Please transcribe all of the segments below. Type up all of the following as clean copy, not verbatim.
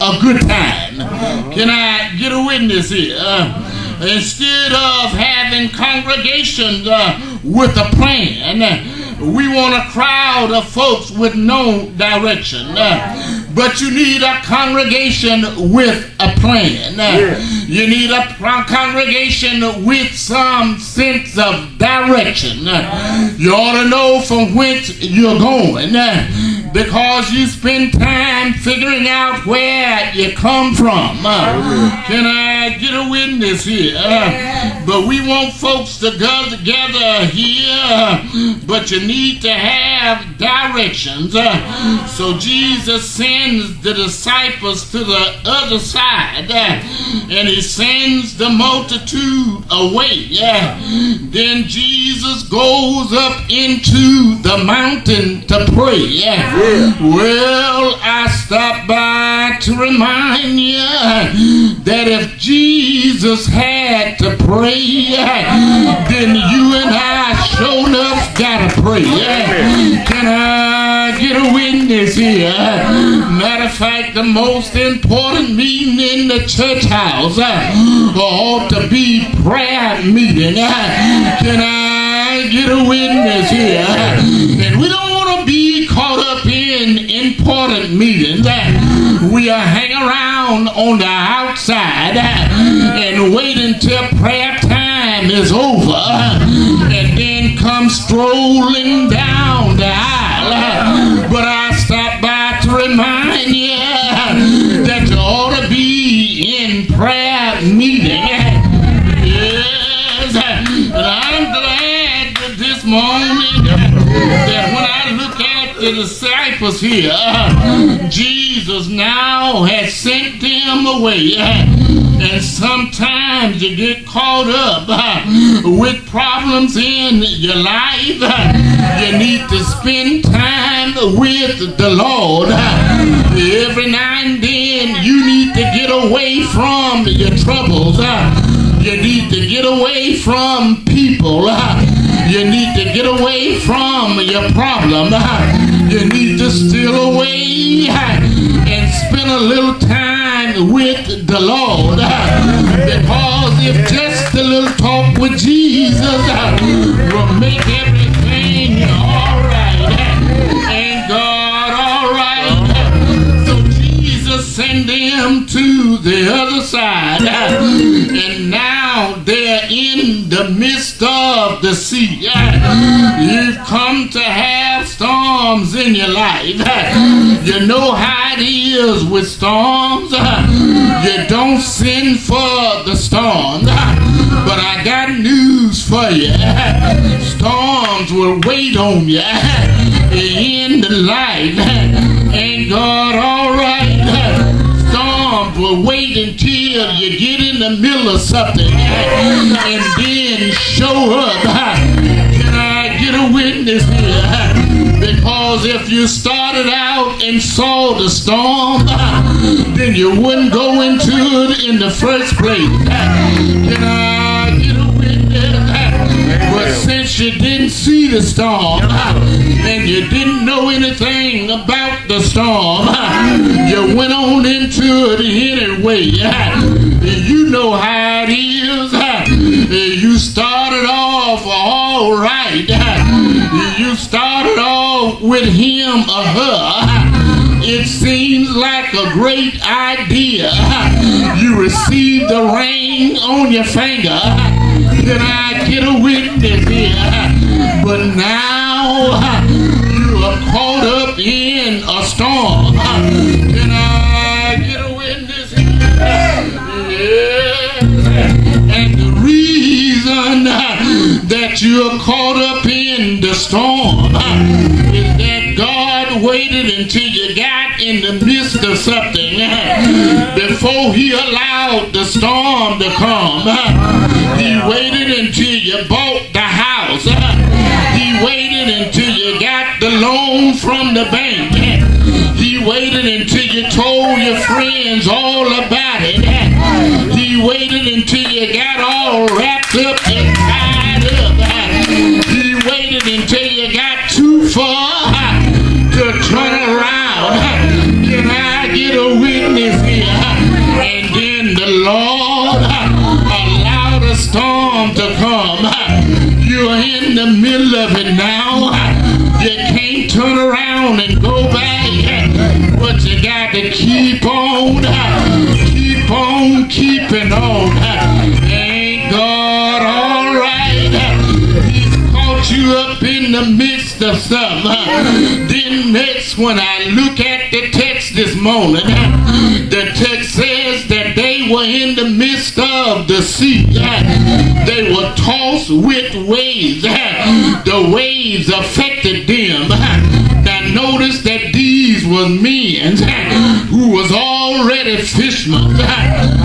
a good time. Can I get a witness here? Instead of having congregations with a plan, we want a crowd of folks with no direction. But you need a congregation with a plan. You need a congregation with some sense of direction. You ought to know from whence you're going, because you spend time figuring out where you come from. Can I get a witness here? But we want folks to go together here, but you need to have directions. So Jesus sends the disciples to the other side, and he sends the multitude away. Then Jesus goes up into the mountain to pray. Well, I stopped by to remind you that if Jesus had to pray, then you and I sure enough gotta pray. Can I get a witness here? Matter of fact, the most important meeting in the church house ought to be prayer meeting. Can I get a witness here? And we don't want to be caught up in important meetings. We hang around on the outside and wait until prayer time is over and then come strolling down the aisle. But I stopped by to remind you that you ought to be in prayer meeting. Yes, and I'm glad that this morning that when I look at the disciples here, Jesus now has sent them away. And sometimes you get caught up with problems in your life. You need to spend time with the Lord. Every now and then you need to get away from your troubles. You need to get away from people. You need to get away from your problem. You need to steal away and spend a little time with the Lord. Because if just a little talk with Jesus will make everything all right. Ain't God all right? So Jesus sent them to the other side. And now they're in the midst of the sea. You've come to have storms in your life. You know how it is with storms. You don't sin for the storm. But I got news for you. Storms will wait on you in the life. Ain't God all right? Storms will wait until you get in the middle of something and then show up. Can I get a witness here? Because if you started out and saw the storm, then you wouldn't go into it in the first place. Can I get a witness? But since you didn't see the storm and you didn't know anything about the storm, you went on into it anyway. You know how it is. You started off all right. You started off with him or her. It seems like a great idea. You received the ring on your finger. Can I get a witness here? But now you are caught up in a storm. Can I get a witness here? Yes. And the reason that you're caught up in the storm is that God waited until you got in the midst of something before he allowed the storm to come. He waited until you bought the house. He waited until you got the loan from the bank. He waited until you told your friends all about it. He waited until you got all wrapped up and tied up. He waited until you got too far to turn around. Can I get a witness here? it now. You can't turn around and go back, but you got to keep on keeping on. Ain't God all right? He's caught you up in the midst of stuff. Then next, when I look at the text this morning, the text says that they were in the midst of the sea. They were tossed with waves. The waves affected them. Now notice that these were men who was already fishermen.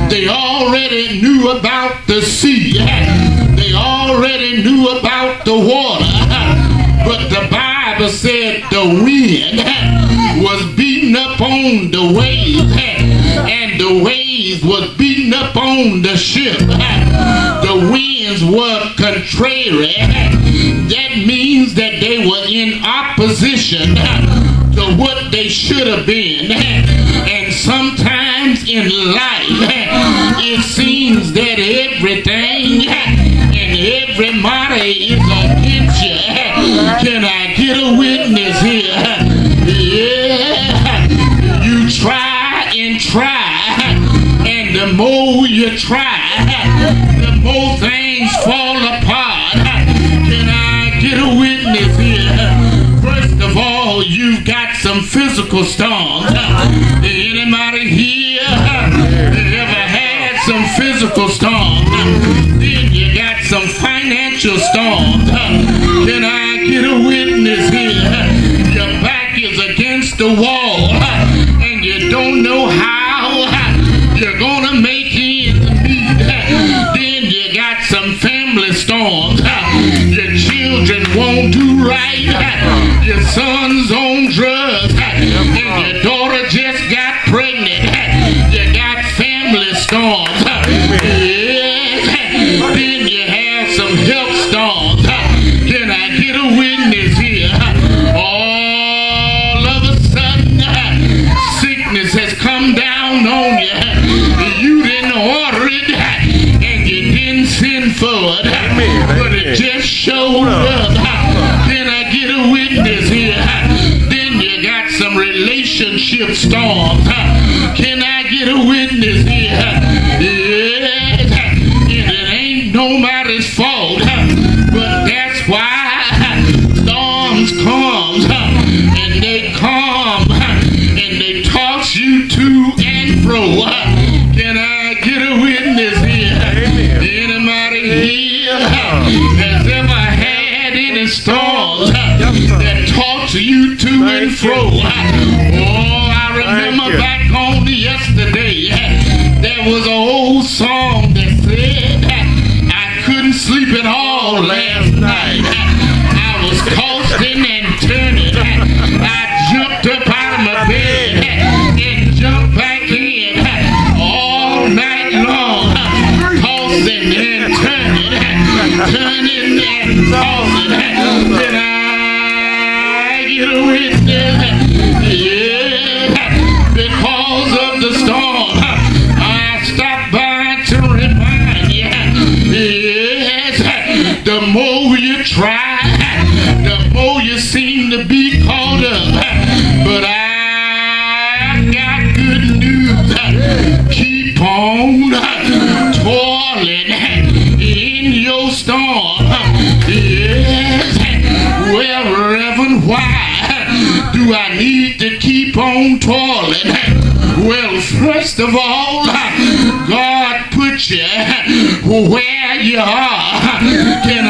They already knew about the sea. They already knew about the water. But the Bible said the wind was beating up on the waves, and the waves was beating up on the ship. The winds were contrary. That means that they were in opposition to what they should have been. And sometimes in life, it seems that everything and everybody is against you. Can I get a witness here? Yeah. You try and try, and the more you try, the more things fall apart. Can I get a witness here? First of all, you've got some physical storms. Anybody here ever had some physical storms? Then you got some financial storms. Can I get a witness here? Your back is against the wall, and you don't know how you're gonna make ends meet. Then you got some family storms. Your children won't do right. Your son's on drugs, and your daughter just got pregnant. You got family storms. Yes. Then you have some health storms. Can I get a witness here? All of a sudden, sickness has come down on you. You didn't order it, and you didn't send for it, but it just showed up. Can I get a witness here? Then you got some relationship storms. Can I get a witness here? Yes, it ain't nobody's fault, but that's why storms come, and they come, and they toss you to and fro. Can I get a witness here? Anybody here has ever had any storms that toss you to and fro? Oh, I remember back on yesterday, there was an old song that said, I couldn't sleep at all last night. I was tossing and turning. I jumped up out of my bed and jumped back in all night long, tossing and turning and tossing. Then I get a witness, yeah, because of the storm. I stopped by to remind you, yes, the more you try, the more you seem to be caught up. But I got good news. Keep on toiling in your storm. Yes. Well, Reverend, why do I need to keep on toiling? Well, first of all, God put you where you are. Can